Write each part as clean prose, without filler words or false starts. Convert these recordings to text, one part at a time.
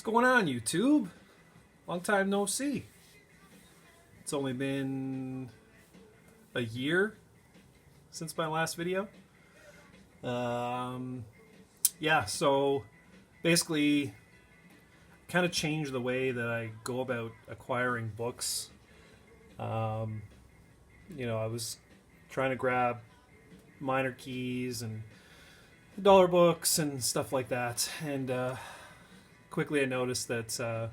What's going on, YouTube? Long time no see. It's only been a year since my last video. Yeah, so basically kind of changed the way that I go about acquiring books. I was trying to grab minor keys and dollar books and stuff like that, and quickly I noticed that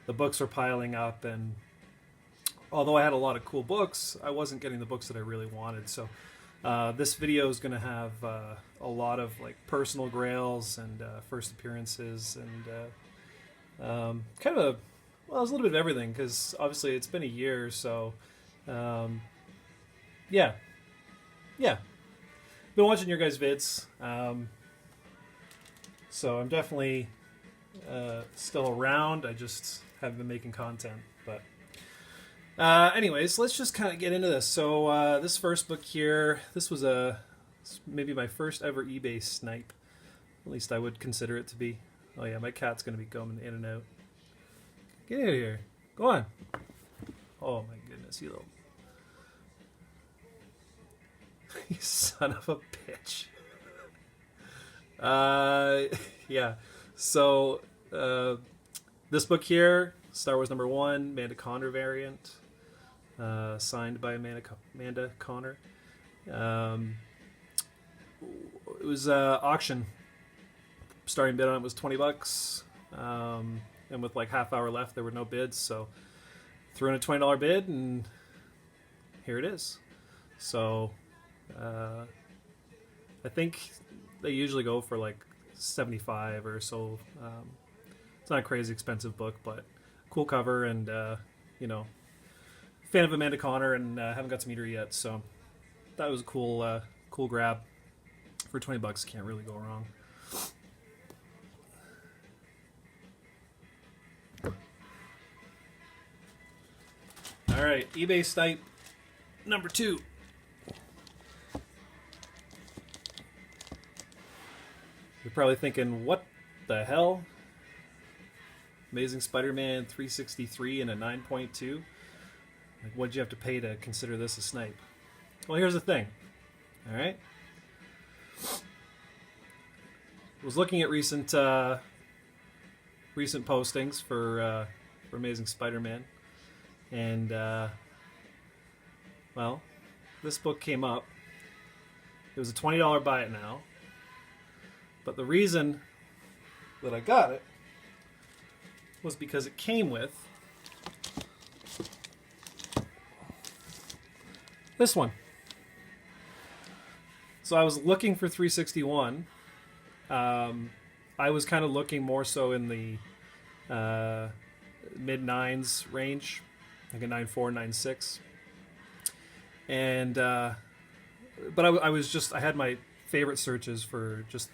the books were piling up, and although I had a lot of cool books, I wasn't getting the books that I really wanted. So this video is going to have a lot of like personal grails and first appearances and kind of it was a little bit of everything, because obviously it's been a year. So yeah, been watching your guys' vids, so I'm definitely still around. I just haven't been making content. But anyways, let's just kind of get into this. So this first book here, this was maybe my first ever eBay snipe. At least I would consider it to be. Oh yeah, my cat's going to be going in and out. Get out of here. Go on. Oh my goodness, you little... You son of a bitch. Yeah. So this book here, Star Wars #1, Amanda Conner variant, signed by Amanda Conner. It was auction. Starting bid on it was $20, and with like half hour left, there were no bids. So threw in a $20 bid, and here it is. So I think they usually go for like 75 or so. It's not a crazy expensive book, but cool cover, and fan of Amanda Conner, and haven't got to meet her yet, so that was a cool grab for $20. Can't really go wrong. All right, eBay snipe number 2. You're probably thinking, what the hell? Amazing Spider-Man 363 and a 9.2? Like, what'd you have to pay to consider this a snipe? Well, here's the thing. All right? I was looking at recent postings for Amazing Spider-Man, and well, this book came up. It was a $20 buy it now. But the reason that I got it was because it came with this one. So I was looking for 361. I was kind of looking more so in the mid-9s range, like a 9.4, 9.6. And but I had my favorite searches for just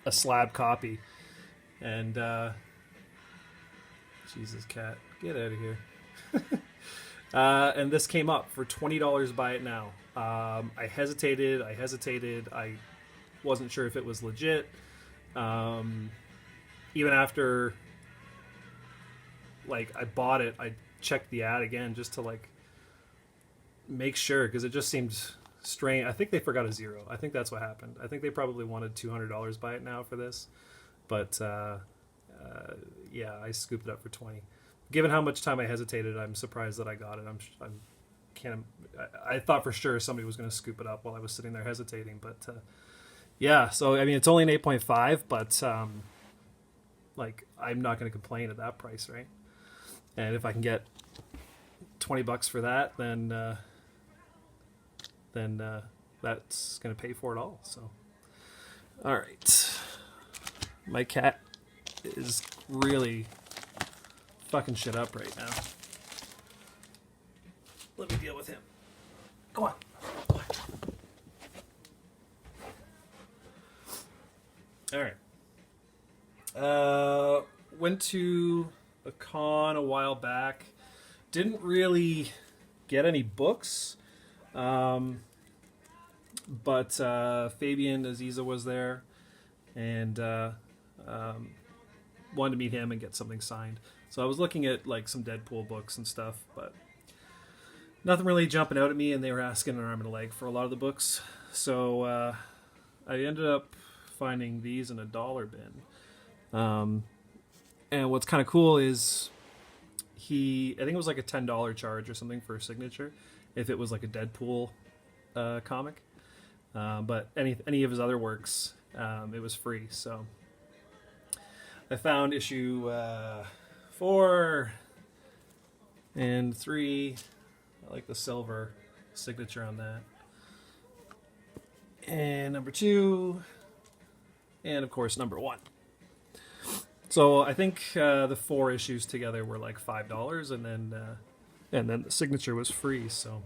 a slab copy, and Jesus, cat, get out of here. And this came up for $20. Buy it now. I hesitated. I wasn't sure if it was legit. Even after like I bought it, I checked the ad again just to like make sure, because it just seemed strange. I think they forgot a 0. I think that's what happened. I think they probably wanted $200 by it now for this, but yeah, I scooped it up for 20. Given how much time I hesitated, I'm surprised that I got it. I thought for sure somebody was going to scoop it up while I was sitting there hesitating, but yeah. So I mean, it's only an 8.5, but like, I'm not going to complain at that price, right? And if I can get $20 for that, then that's going to pay for it all. So, all right. My cat is really fucking shit up right now. Let me deal with him. Go on. Go on. All right. Went to a con a while back. Didn't really get any books. But Fabian Aziza was there, and wanted to meet him and get something signed. So I was looking at like some Deadpool books and stuff, but nothing really jumping out at me, and they were asking an arm and a leg for a lot of the books. So I ended up finding these in a dollar bin. And what's kind of cool is I think it was like a $10 charge or something for a signature if it was like a Deadpool comic. But any of his other works, it was free. So I found issue 4 and 3. I like the silver signature on that. And number 2, and of course number 1. So I think the 4 issues together were like $5, and then the signature was free. So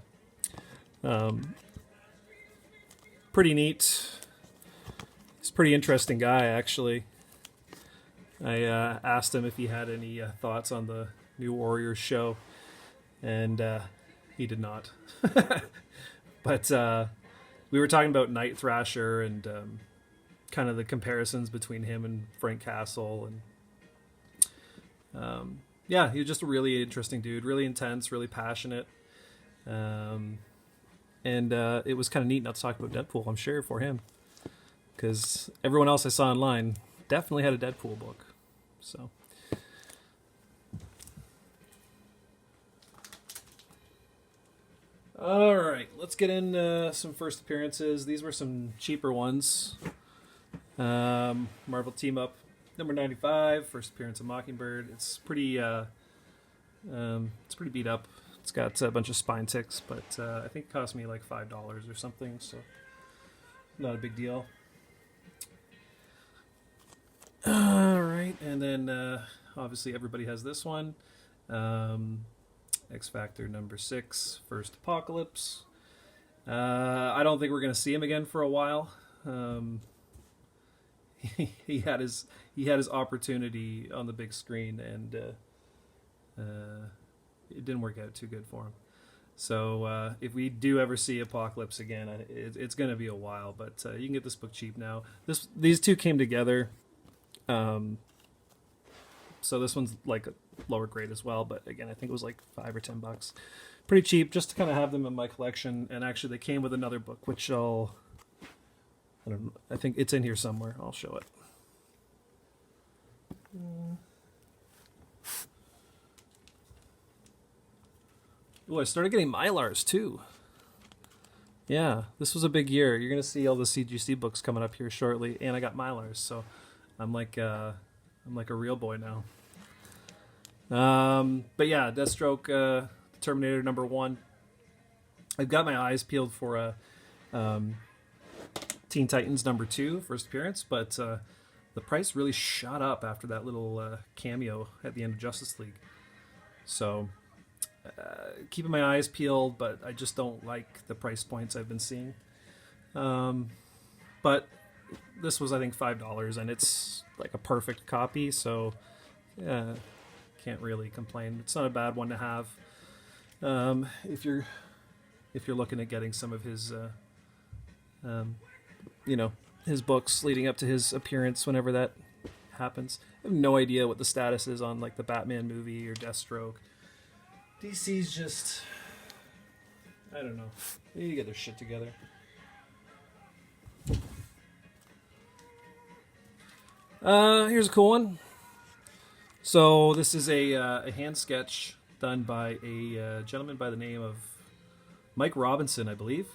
pretty neat. He's a pretty interesting guy, actually. I asked him if he had any thoughts on the new Warriors show, and he did not. But we were talking about Night Thrasher and kind of the comparisons between him and Frank Castle, and yeah, he was just a really interesting dude, really intense, really passionate, and it was kind of neat not to talk about Deadpool, I'm sure, for him, because everyone else I saw online definitely had a Deadpool book. So all right, let's get into some first appearances. These were some cheaper ones. Marvel Team Up number 95, first appearance of Mockingbird. It's pretty beat up. It's got a bunch of spine ticks, but I think it cost me like $5 or something, so not a big deal. All right, and then obviously everybody has this one. X Factor number 6, First Apocalypse. I don't think we're going to see him again for a while. He had his opportunity on the big screen, and it didn't work out too good for him. So if we do ever see Apocalypse again, it's going to be a while. But you can get this book cheap now. These two came together. So this one's like a lower grade as well, but again, I think it was like $5 or $10. Pretty cheap, just to kind of have them in my collection. And actually, they came with another book, which I think it's in here somewhere. I'll show it. Oh, I started getting Mylars too. Yeah, this was a big year. You're gonna see all the CGC books coming up here shortly, and I got Mylars, so I'm like a real boy now. But yeah, Deathstroke, Terminator number 1. I've got my eyes peeled for Teen Titans number 2, first appearance, but the price really shot up after that little cameo at the end of Justice League. So keeping my eyes peeled, but I just don't like the price points I've been seeing. But this was, I think, $5, and it's like a perfect copy, so can't really complain. It's not a bad one to have if you're looking at getting some of his his books leading up to his appearance whenever that happens. I have no idea what the status is on like the Batman movie or Deathstroke. DC's just, I don't know. They need to get their shit together. Here's a cool one. So this is a hand sketch done by a gentleman by the name of Mike Robinson, I believe.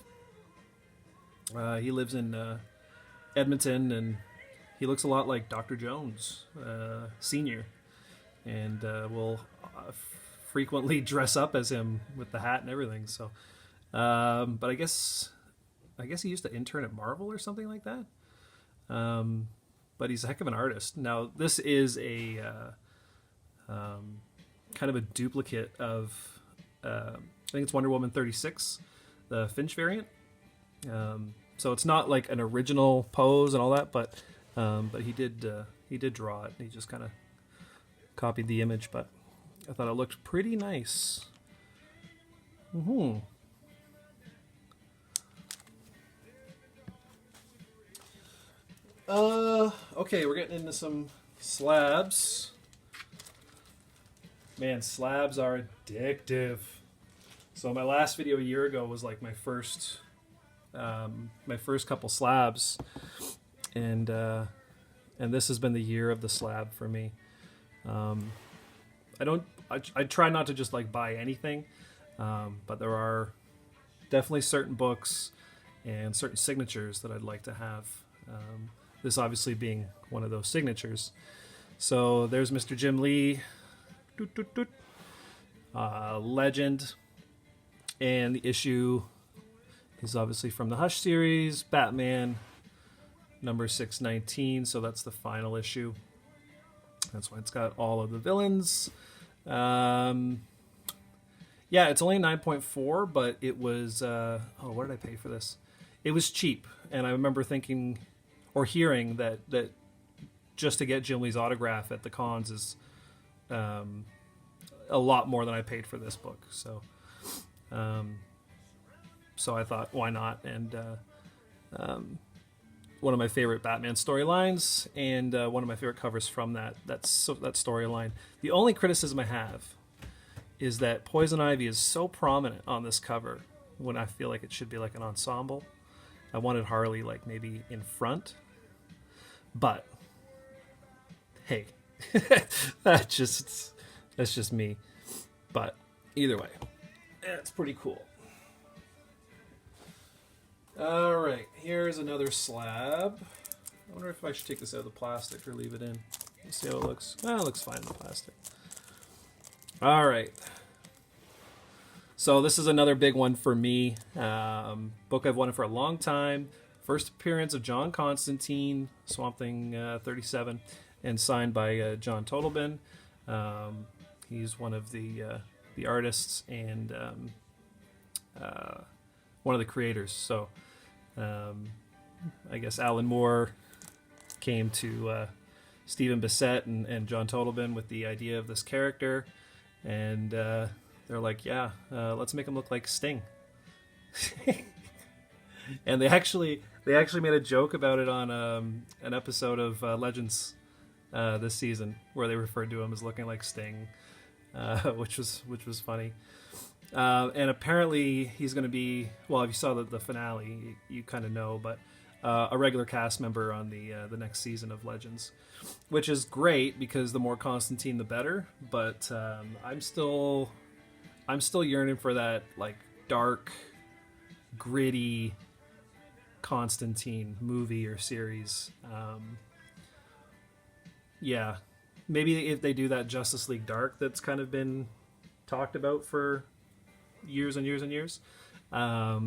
He lives in Edmonton, and he looks a lot like Dr. Jones, Sr., and will frequently dress up as him with the hat and everything. So, but I guess he used to intern at Marvel or something like that. But he's a heck of an artist. Now, this is a kind of a duplicate of, I think it's Wonder Woman 36, the Finch variant. So it's not like an original pose and all that, but he did draw it. He just kind of copied the image, but I thought it looked pretty nice. Okay, we're getting into some Slabs. Man, slabs are addictive. So my last video a year ago was like my first couple slabs, and this has been the year of the slab for me. I try not to just like buy anything, but there are definitely certain books and certain signatures that I'd like to have. This obviously being one of those signatures. So there's Mr. Jim Lee, legend, and the issue is obviously from the Hush series, Batman, number 619. So that's the final issue. That's why it's got all of the villains. Yeah, it's only 9.4, but it was, what did I pay for this? It was cheap. And I remember thinking or hearing that just to get Jim Lee's autograph at the cons is a lot more than I paid for this book. So I thought, why not? And one of my favorite Batman storylines, and one of my favorite covers from that storyline. The only criticism I have is that Poison Ivy is so prominent on this cover when I feel like it should be like an ensemble. I wanted Harley like maybe in front, but hey, that's just me. But either way, it's pretty cool. All right, here's another slab. I wonder if I should take this out of the plastic or leave it in. Let's see how it looks. Well, it looks fine in the plastic. All right. So this is another big one for me. Book I've wanted for a long time. First appearance of John Constantine, Swamp Thing 37, and signed by John Totleben. He's one of the artists and one of the creators. So I guess Alan Moore came to Stephen Bissett and John Totleben with the idea of this character, and they're like, yeah, let's make him look like Sting. And they actually made a joke about it on an episode of Legends this season, where they referred to him as looking like Sting, which was funny. And apparently he's going to be, well, if you saw the finale, you kind of know, but a regular cast member on the next season of Legends, which is great because the more Constantine, the better. But I'm still yearning for that like dark, gritty Constantine movie or series. Yeah, maybe if they do that Justice League Dark that's kind of been talked about for years and years and years, that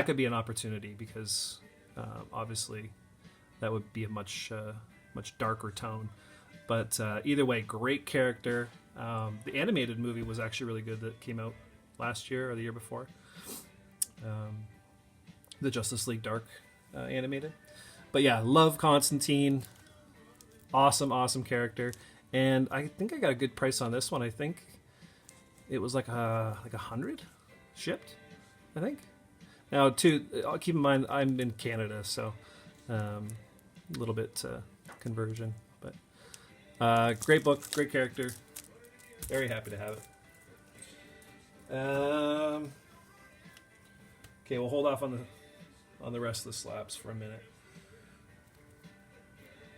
could be an opportunity because obviously that would be a much darker tone. But either way, great character. The animated movie was actually really good that came out last year or the year before. The Justice League Dark animated. But yeah, love Constantine. Awesome character. And I think I got a good price on this one. I think it was like 100 shipped, I think. Now, keep in mind, I'm in Canada, so a little bit conversion. But great book, great character. Very happy to have it. Okay, we'll hold off on the rest of the slabs for a minute.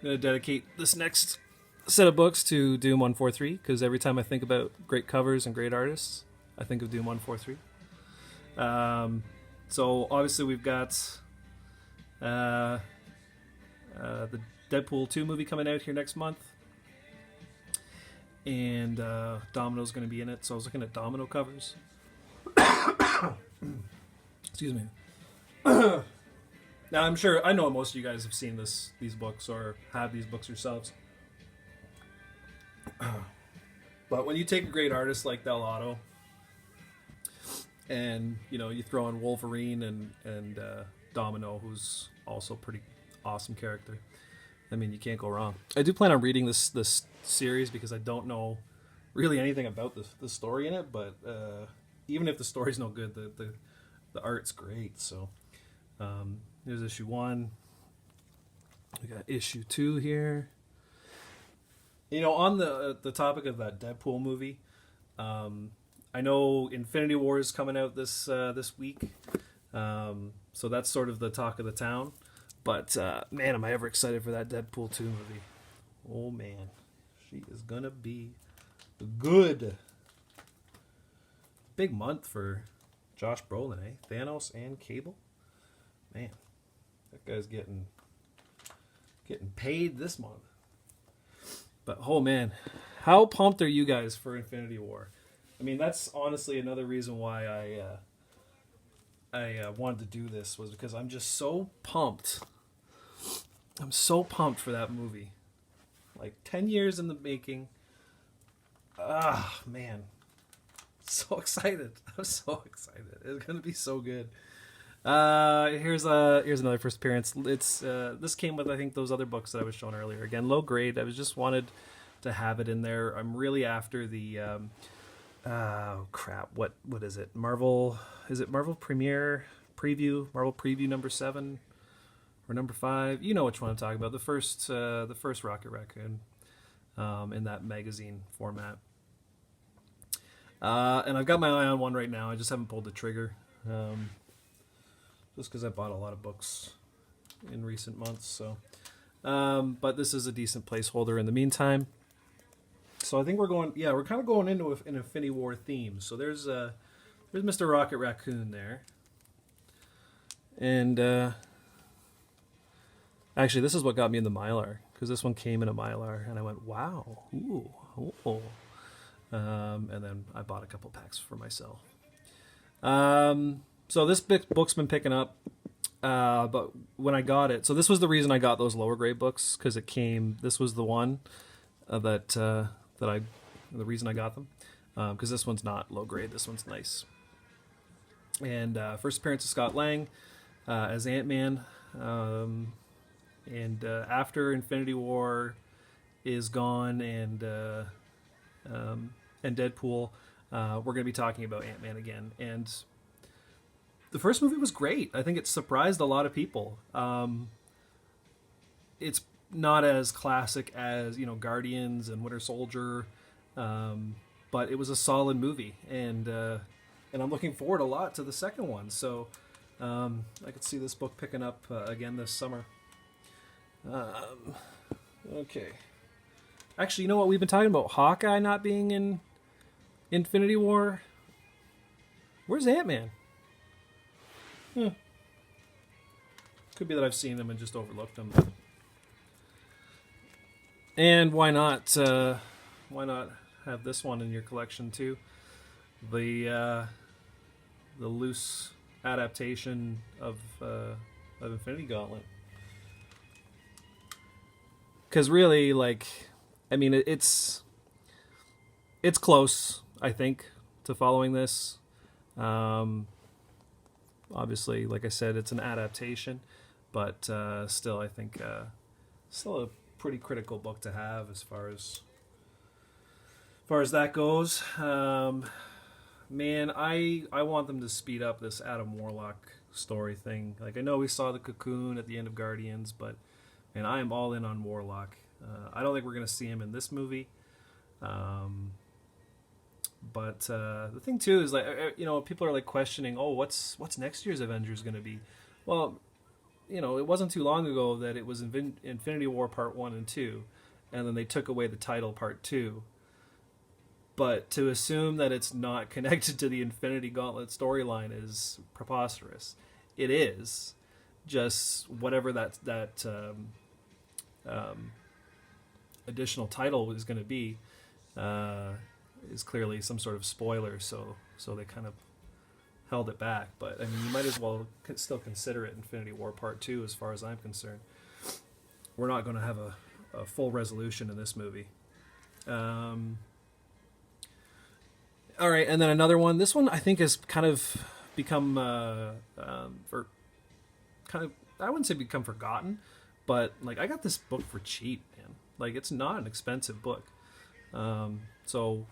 I'm going to dedicate this next set of books to Doom 143 because every time I think about great covers and great artists, I think of Doom 143. So obviously we've got the Deadpool 2 movie coming out here next month, and Domino's going to be in it. So I was looking at Domino covers. Excuse me. Now I know most of you guys have seen these books or have these books yourselves. But when you take a great artist like Del Otto, and you throw in Wolverine and Domino, who's also a pretty awesome character, I mean, you can't go wrong. I do plan on reading this series because I don't know really anything about the story in it, but even if the story's no good, the art's great. So here's issue 1. We got issue 2 here. On the topic of that Deadpool movie, I know Infinity War is coming out this week, so that's sort of the talk of the town. But man, am I ever excited for that Deadpool 2 movie? Oh man, she is gonna be good. Big month for Josh Brolin, eh? Thanos and Cable. Man, that guy's getting paid this month. But oh man, how pumped are you guys for Infinity War? I mean, that's honestly another reason why I wanted to do this, was because I'm just so pumped. I'm so pumped for that movie. Like 10 years in the making. Ah, man. So excited. I'm so excited. It's going to be so good. Here's another first appearance. It's this came with, I think, those other books that I was showing earlier. Again, low grade. I was just wanted to have it in there. I'm really after the oh crap. What is it? Marvel, is it Marvel Premiere Preview? Marvel Preview number 7 or number 5? You know which one I'm talking about. The first Rocket Raccoon in that magazine format. And I've got my eye on one right now. I just haven't pulled the trigger. Just because I bought a lot of books in recent months. So, but this is a decent placeholder in the meantime. So I think we're kind of going into an Infinity War theme. So there's Mr. Rocket Raccoon there. And actually, this is what got me in the Mylar, because this one came in a Mylar, and I went, wow, ooh, oh. And then I bought a couple packs for myself. So this book's been picking up, but when I got it, so this was the reason I got those lower grade books, because this was the one the reason I got them, because this one's not low grade, this one's nice. And first appearance of Scott Lang as Ant-Man, and after Infinity War is gone and Deadpool, we're going to be talking about Ant-Man again. And the first movie was great. I think it surprised a lot of people. It's not as classic as, Guardians and Winter Soldier, but it was a solid movie, and I'm looking forward a lot to the second one. So I could see this book picking up again this summer. Okay. Actually, you know what? We've been talking about Hawkeye not being in Infinity War. Where's Ant-Man? Could be that I've seen them and just overlooked them. And why not? Why not have this one in your collection too? The loose adaptation of Infinity Gauntlet. Because really, it's close, I think, to following this. Obviously, like I said, it's an adaptation, but still, I think still a pretty critical book to have as far as that goes. Man, I want them to speed up this Adam Warlock story thing. Like, I know we saw the Cocoon at the end of Guardians, but man, I am all in on Warlock. I don't think we're going to see him in this movie. But the thing too is, people are questioning, what's next year's Avengers going to be? Well, it wasn't too long ago that it was Infinity War Part 1 and 2, and then they took away the title Part 2. But to assume that it's not connected to the Infinity Gauntlet storyline is preposterous. It is. Just whatever that additional title is going to be is clearly some sort of spoiler, so they kind of held it back. But I mean, you might as well still consider it Infinity War Part 2 as far as I'm concerned. We're not going to have a full resolution in this movie. All right, and then another one. This one I think has kind of become I wouldn't say become forgotten, but I got this book for cheap, man. It's not an expensive book. So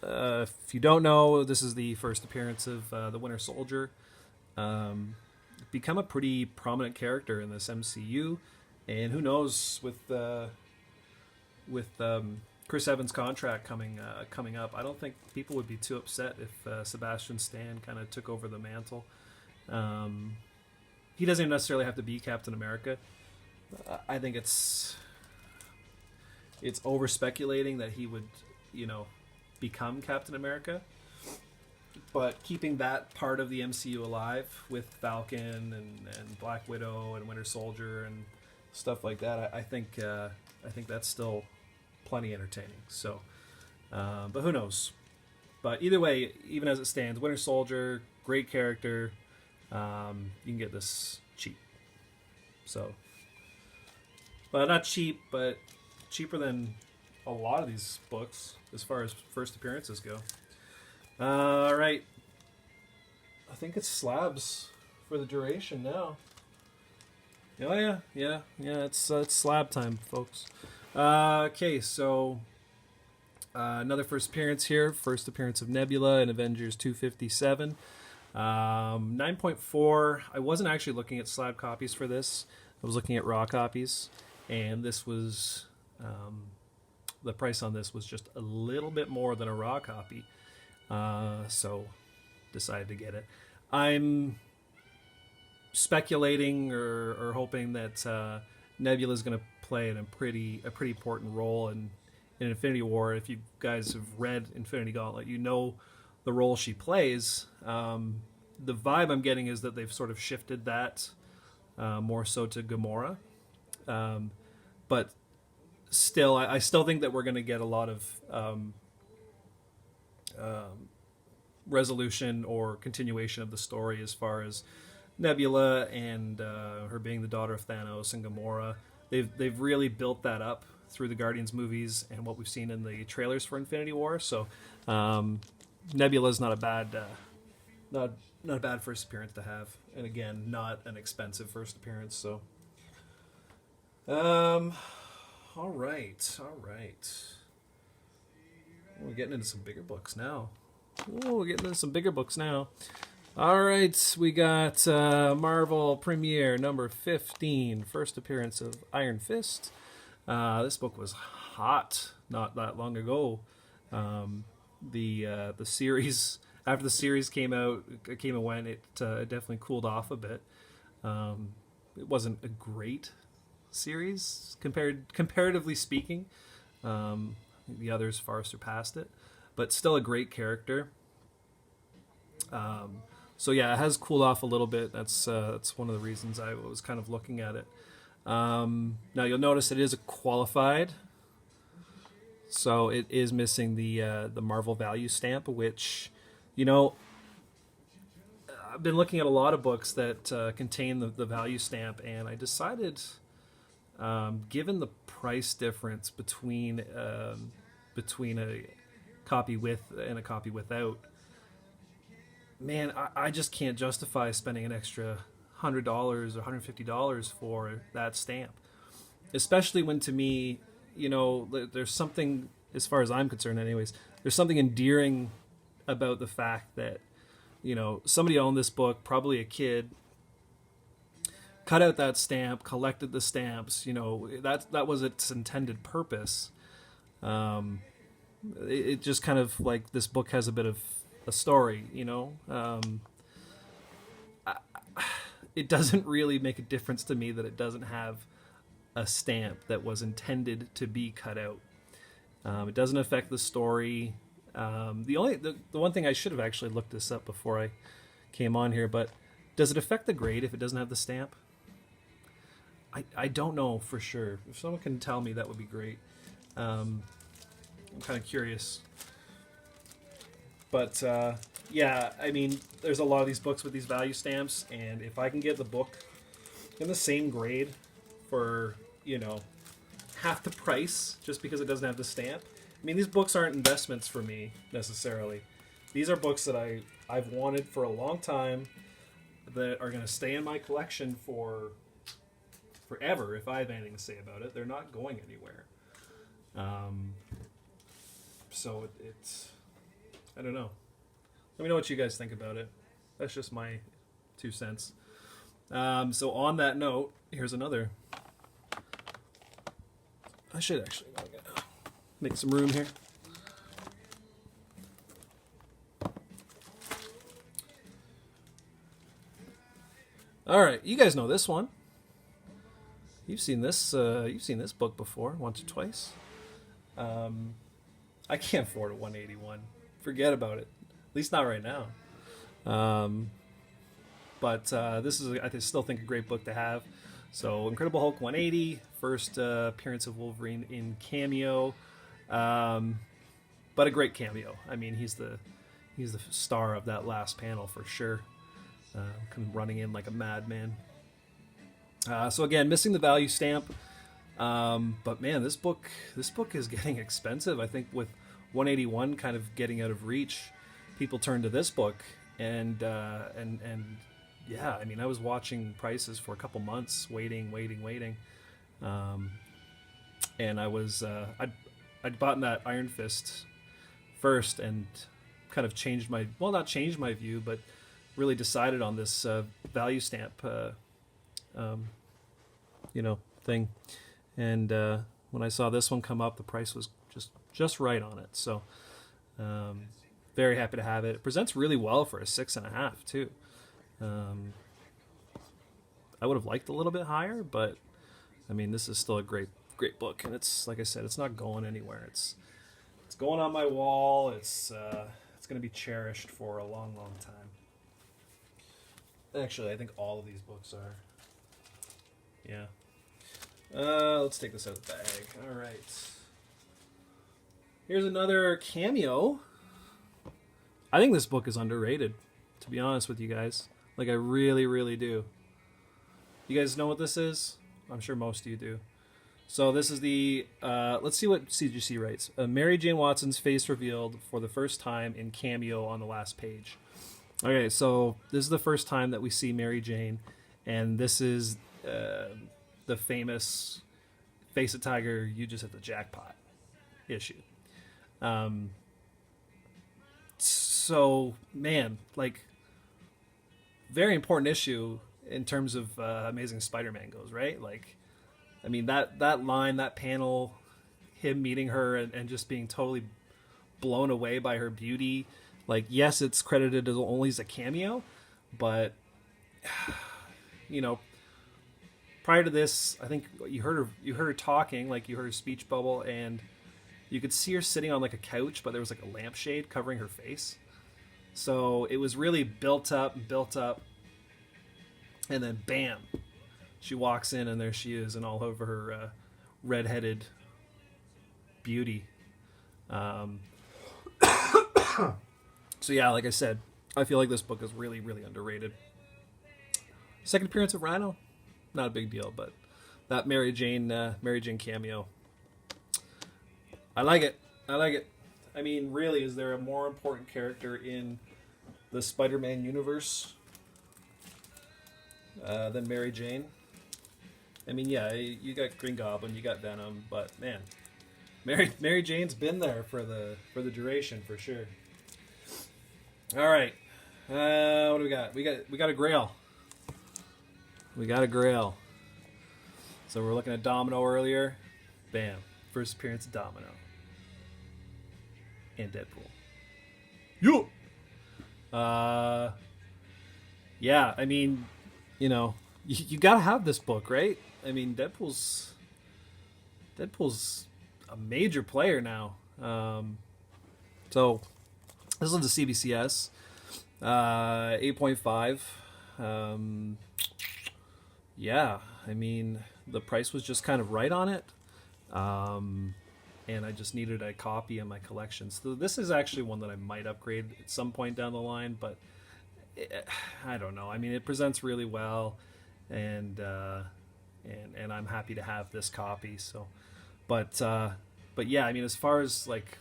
if you don't know, this is the first appearance of the Winter Soldier. Become a pretty prominent character in this MCU, and who knows, with Chris Evans' contract coming up, I don't think people would be too upset if Sebastian Stan kind of took over the mantle. He doesn't necessarily have to be Captain America. I think it's over speculating that he would, become Captain America. But keeping that part of the MCU alive with Falcon and Black Widow and Winter Soldier and stuff like that, I think that's still plenty entertaining. So, but who knows? But either way, even as it stands, Winter Soldier, great character. You can get this cheap. So, well, not cheap, but cheaper than a lot of these books as far as first appearances go. All right. I think it's slabs for the duration now. Oh yeah. It's slab time, folks. Okay, so another first appearance here. First appearance of Nebula in Avengers 257. 9.4. I wasn't actually looking at slab copies for this. I was looking at raw copies, and this was the price on this was just a little bit more than a raw copy. So decided to get it. I'm speculating or hoping that Nebula is going to play a pretty important role in Infinity War. If you guys have read Infinity Gauntlet, you know the role she plays. The vibe I'm getting is that they've sort of shifted that more so to Gamora. But still, I still think that we're going to get a lot of resolution or continuation of the story as far as Nebula and her being the daughter of Thanos and Gamora. They've really built that up through the Guardians movies and what we've seen in the trailers for Infinity War. So Nebula is not a bad first appearance to have, and again, not an expensive first appearance. So, all right. We're getting into some bigger books now. All right, we got Marvel Premiere number 15, first appearance of Iron Fist. This book was hot not that long ago. The series, after the series came and went, it definitely cooled off a bit. It wasn't a great series comparatively speaking. I think the others far surpassed it, but still a great character. So yeah, it has cooled off a little bit. That's one of the reasons I was kind of looking at it. Now you'll notice it is a qualified, so it is missing the Marvel value stamp, which, I've been looking at a lot of books that contain the value stamp, and I decided, given the price difference between a copy with and a copy without, man, I just can't justify spending an extra $100 or $150 for that stamp, especially when, to me, there's something, as far as I'm concerned anyways, there's something endearing about the fact that, somebody owned this book, probably a kid, cut out that stamp, collected the stamps, that was its intended purpose. It just kind of like, this book has a bit of a story, it doesn't really make a difference to me that it doesn't have a stamp that was intended to be cut out. It doesn't affect the story. The one thing, I should have actually looked this up before I came on here, but does it affect the grade if it doesn't have the stamp? I don't know for sure. If someone can tell me, that would be great. I'm kind of curious. But yeah, I mean, there's a lot of these books with these value stamps, and if I can get the book in the same grade for, half the price just because it doesn't have the stamp. I mean, these books aren't investments for me necessarily. These are books that I've wanted for a long time, that are going to stay in my collection for forever if I have anything to say about it. They're not going anywhere. So it's... I don't know. Let me know what you guys think about it. That's just my 2 cents. So on that note, here's another. I should actually. Make some room here. All right, you guys know this one. You've seen this. You've seen this book before, once or twice. I can't afford a 181. Forget about it. At least not right now. But this is, I still think, a great book to have. So, Incredible Hulk 180, first appearance of Wolverine in cameo, but a great cameo. I mean, he's the star of that last panel for sure. Running in like a madman. So again, missing the value stamp, but man, this book is getting expensive. I think with 181 kind of getting out of reach, people turn to this book, and yeah, I mean, I was watching prices for a couple months, waiting, and I was I'd bought that Iron Fist first, and kind of changed my, well, not changed my view, but really decided on this value stamp thing. And when I saw this one come up, the price was just right on it. So very happy to have it. It presents really well for a 6.5 too. I would have liked a little bit higher, but I mean, this is still a great book, and it's, like I said, it's not going anywhere. It's going on my wall. It's going to be cherished for a long time. Actually, I think all of these books are. Yeah. Let's take this out of the bag. All right. Here's another cameo. I think this book is underrated, to be honest with you guys. Like, I really do. You guys know what this is? I'm sure most of you do. So this is the, let's see what CGC writes. Mary Jane Watson's face revealed for the first time in cameo on the last page. Okay, so this is the first time that we see Mary Jane, and this is the famous Face a Tiger, You Just Hit the Jackpot issue. So, man, like, very important issue in terms of Amazing Spider-Man goes, right? Like, I mean, that line, that panel, him meeting her and just being totally blown away by her beauty. Like, yes, it's credited as only as a cameo, but, you know, prior to this, I think you heard her talking, like you heard her speech bubble, and you could see her sitting on like a couch, but there was like a lampshade covering her face. So it was really built up, and then bam, she walks in, and there she is, and all over her red-headed beauty. So yeah, like I said, I feel like this book is really underrated. Second appearance of Rhino, not a big deal, but that Mary Jane cameo, I like it. I mean, really, is there a more important character in the Spider-Man universe than Mary Jane? I mean, yeah, you got Green Goblin, you got Venom, but man, Mary Jane's been there for the duration for sure. All right, what do we got? We got a Grail. We got a Grail. So we're looking at Domino earlier. Bam, first appearance of Domino and Deadpool. Yo. Yeah, I mean, you know, you gotta have this book, right? I mean, Deadpool's a major player now. So this is the CBCS, 8.5. Yeah, I mean, the price was just kind of right on it. And I just needed a copy in my collection. So this is actually one that I might upgrade at some point down the line, but I don't know. I mean, it presents really well, and I'm happy to have this copy. So, but yeah, I mean, as far as like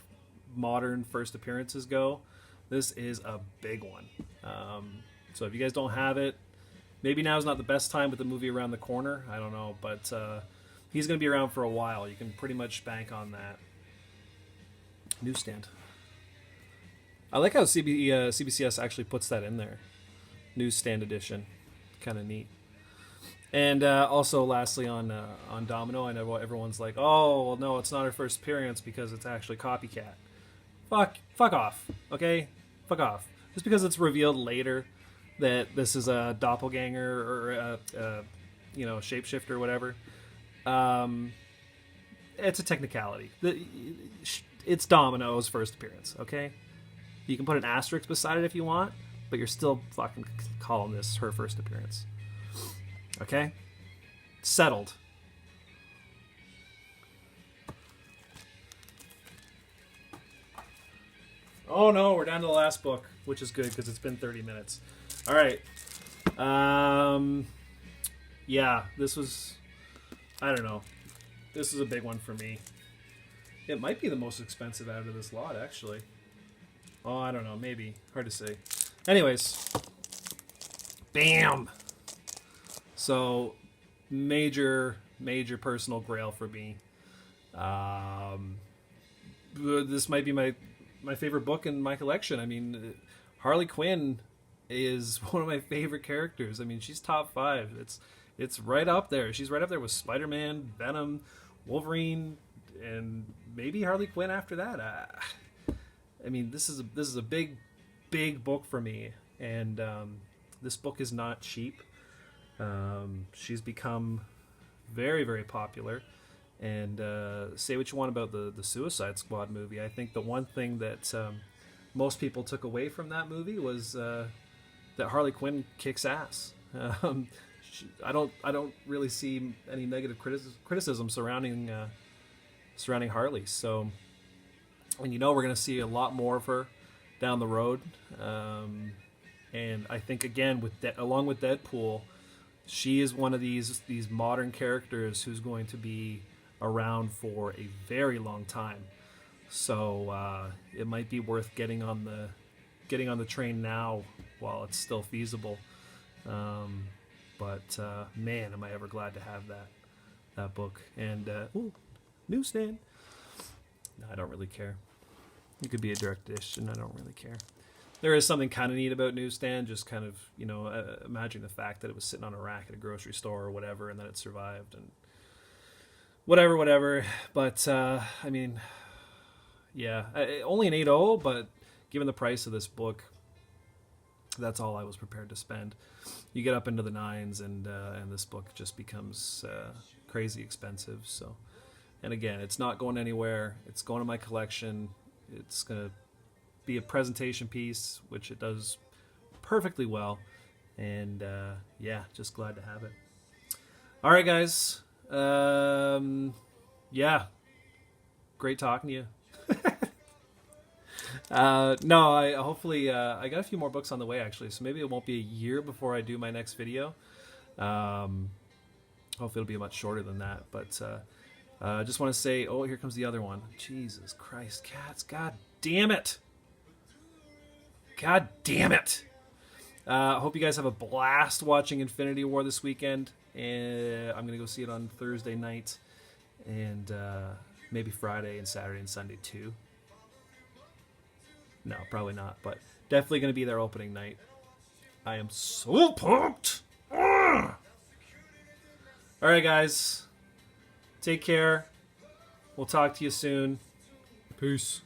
modern first appearances go, this is a big one. So if you guys don't have it, maybe now is not the best time with the movie around the corner. I don't know, but he's going to be around for a while. You can pretty much bank on that. Newsstand. I like how CBCS actually puts that in there. Newsstand edition. Kind of neat. And also, lastly, on Domino, I know everyone's like, "Oh, well, no, it's not her first appearance because it's actually copycat." Fuck off, okay? Fuck off. Just because it's revealed later that this is a doppelganger or shapeshifter or whatever, um, it's a technicality. It's Domino's first appearance, okay? You can put an asterisk beside it if you want, but you're still fucking calling this her first appearance. Okay? Settled. Oh no, we're down to the last book, which is good because it's been 30 minutes. All right. Yeah, this was, I don't know. This is a big one for me. It might be the most expensive out of this lot, actually. Oh, I don't know. Maybe. Hard to say. Anyways. Bam! So, major personal grail for me. This might be my favorite book in my collection. I mean, Harley Quinn is one of my favorite characters. I mean, she's top 5. It's right up there. She's right up there with Spider-Man, Venom, Wolverine, and maybe Harley Quinn after that. I mean, this is a big book for me, and this book is not cheap. She's become very, very popular. And say what you want about the Suicide Squad movie. I think the one thing that most people took away from that movie was that Harley Quinn kicks ass. I don't really see any negative criticism surrounding Harley. So, and we're going to see a lot more of her down the road. And I think again along with Deadpool, she is one of these modern characters who's going to be around for a very long time. So it might be worth getting on the train now while it's still feasible. But man, am I ever glad to have that book. And newsstand. No, I don't really care. It could be a direct dish, and I don't really care. There is something kind of neat about newsstand, just kind of, imagine the fact that it was sitting on a rack at a grocery store or whatever, and then it survived, and whatever. But, I mean, yeah, only an 8.0, but given the price of this book, that's all I was prepared to spend. You get up into the 9s, and this book just becomes crazy expensive. So, and again, it's not going anywhere. It's going to my collection. It's going to be a presentation piece, which it does perfectly well. And yeah, just glad to have it. All right, guys. Yeah, great talking to you. No, I got a few more books on the way, actually, so maybe it won't be a year before I do my next video. Hopefully it'll be much shorter than that, but I just want to say, oh, here comes the other one. Jesus Christ, cats, god damn it. God damn it. Hope you guys have a blast watching Infinity War this weekend. And I'm going to go see it on Thursday night. And maybe Friday and Saturday and Sunday too. No, probably not. But definitely going to be their opening night. I am so pumped. Ugh! All right, guys. Take care. We'll talk to you soon. Peace.